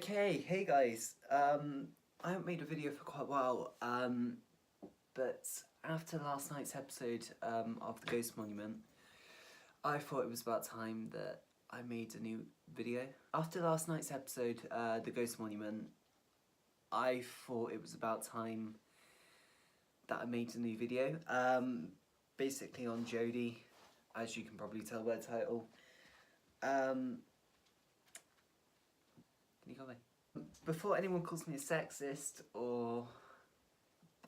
Okay, hey guys. I haven't made a video for quite a while, but after last night's episode of the Ghost Monument, I thought it was about time that I made a new video. After last night's episode, the Ghost Monument, I thought it was about time that I made a new video. Basically on Jodie, as you can probably tell by the title. Can you go away? Before anyone calls me a sexist or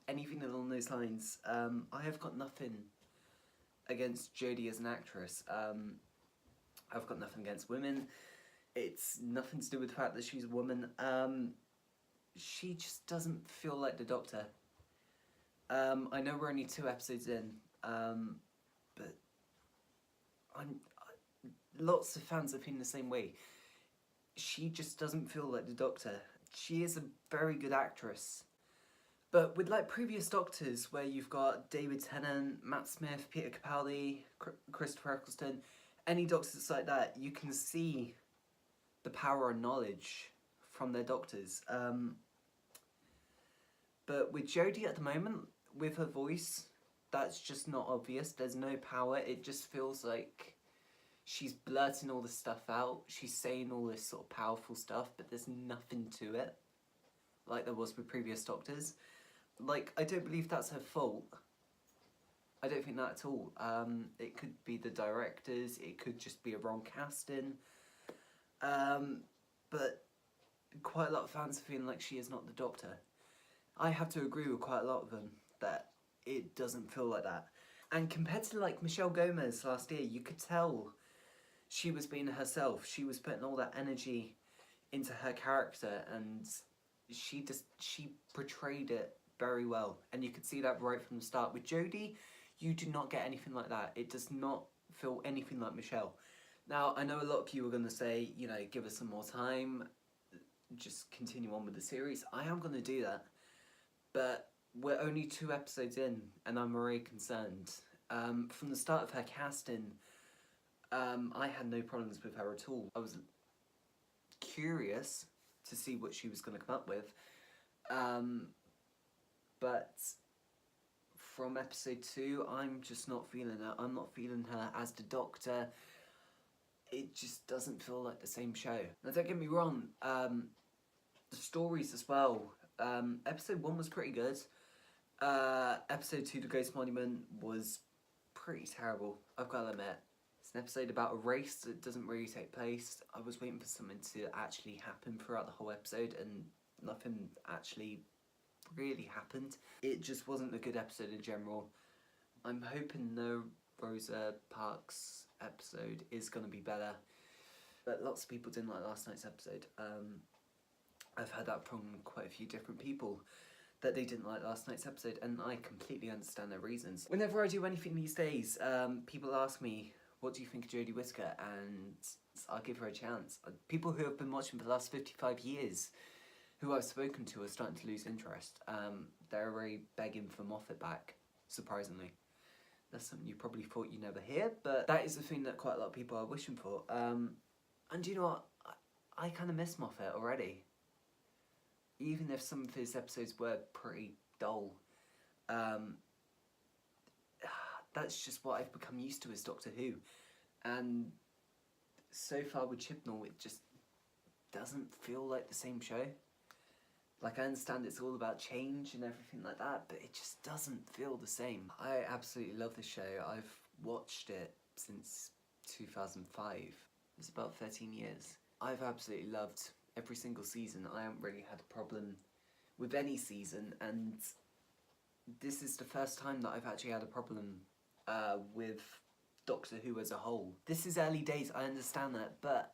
anything along those lines, I have got nothing against Jodie as an actress. I've got nothing against women. It's nothing to do with the fact that she's a woman. She just doesn't feel like the Doctor. I know we're only 2 episodes in, but lots of fans are feeling the same way. She just doesn't feel like the Doctor. She is a very good actress. But with like previous Doctors, where you've got David Tennant, Matt Smith, Peter Capaldi, Christopher Eccleston, any Doctors like that, you can see the power and knowledge from their Doctors. But with Jodie at the moment, with her voice, that's just not obvious. There's no power. It just feels like she's blurting all this stuff out. She's saying all this sort of powerful stuff, but there's nothing to it, like there was with previous Doctors. Like, I don't believe that's her fault. I don't think that at all. It could be the directors, it could just be a wrong casting. But quite a lot of fans are feeling like she is not the Doctor. I have to agree with quite a lot of them that it doesn't feel like that. And compared to like Michelle Gomez last year, you could tell she was being herself. She was putting all that energy into her character, and she portrayed it very well, and you could see that right from the start. With Jodie, you do not get anything like that. It does not feel anything like Michelle. Now, I know a lot of you are going to say, you know, give us some more time, just continue on with the series. I am going to do that, but we're only 2 episodes in, and I'm already concerned. From the start of her casting, I had no problems with her at all. I was curious to see what she was going to come up with. But from episode 2, I'm just not feeling her. I'm not feeling her as the Doctor. It just doesn't feel like the same show. Now, don't get me wrong, the stories as well. Episode 1 was pretty good. Episode 2, The Ghost Monument, was pretty terrible, I've got to admit. It's an episode about a race that doesn't really take place. I was waiting for something to actually happen throughout the whole episode, and nothing actually really happened. It just wasn't a good episode in general. I'm hoping the Rosa Parks episode is going to be better, but lots of people didn't like last night's episode. I've heard that from quite a few different people, that they didn't like last night's episode, and I completely understand their reasons. Whenever I do anything these days, people ask me, what do you think of Jodie Whittaker? And I'll give her a chance. People who have been watching for the last 55 years, who I've spoken to, are starting to lose interest. They're already begging for Moffat back, surprisingly. That's something you probably thought you'd never hear, but that is the thing that quite a lot of people are wishing for. And you know what? I kind of miss Moffat already. Even if some of his episodes were pretty dull. That's just what I've become used to as Doctor Who. And so far with Chibnall, it just doesn't feel like the same show. Like, I understand it's all about change and everything like that, but it just doesn't feel the same. I absolutely love this show. I've watched it since 2005. It's about 13 years. I've absolutely loved every single season. I haven't really had a problem with any season, and this is the first time that I've actually had a problem with Doctor Who as a whole. This is early days, I understand that, but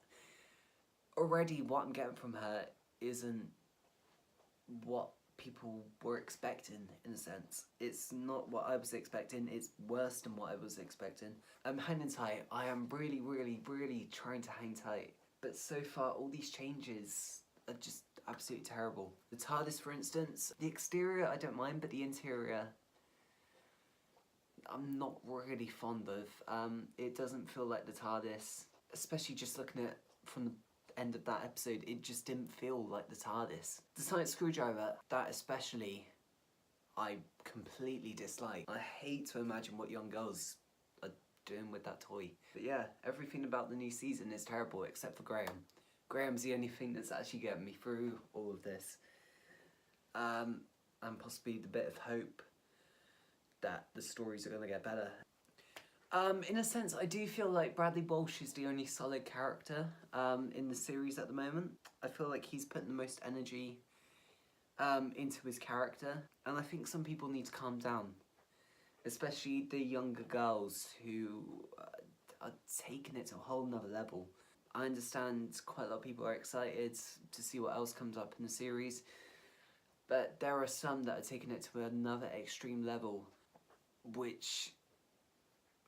already what I'm getting from her isn't what people were expecting, in a sense. It's not what I was expecting, it's worse than what I was expecting. I'm hanging tight. I am really, really, really trying to hang tight. But so far, all these changes are just absolutely terrible. The TARDIS, for instance, the exterior I don't mind, but the interior I'm not really fond of. It doesn't feel like the TARDIS, especially just looking at from the end of that episode, it just didn't feel like the TARDIS. The sonic screwdriver, that especially, I completely dislike. I hate to imagine what young girls are doing with that toy. But yeah, everything about the new season is terrible except for Graham. Graham's the only thing that's actually getting me through all of this. And possibly the bit of hope that the stories are going to get better. In a sense, I do feel like Bradley Walsh is the only solid character in the series at the moment. I feel like he's putting the most energy into his character, and I think some people need to calm down, especially the younger girls who are taking it to a whole nother level. I understand quite a lot of people are excited to see what else comes up in the series, but there are some that are taking it to another extreme level, which,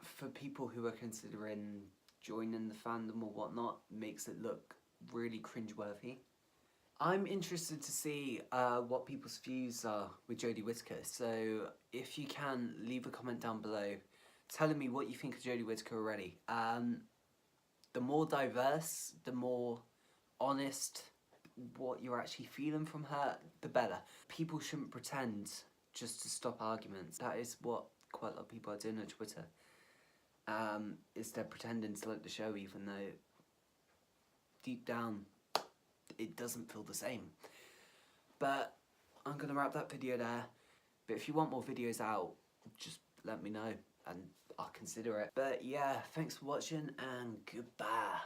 for people who are considering joining the fandom or whatnot, makes it look really cringeworthy. I'm interested to see what people's views are with Jodie Whittaker, so if you can, leave a comment down below telling me what you think of Jodie Whittaker already. The more diverse, the more honest what you're actually feeling from her, the better. People shouldn't pretend just to stop arguments. That is what quite a lot of people are doing on Twitter. Is they're pretending to like the show even though deep down it doesn't feel the same. But I'm going to wrap that video there. But if you want more videos out, just let me know and I'll consider it. But yeah, thanks for watching and goodbye.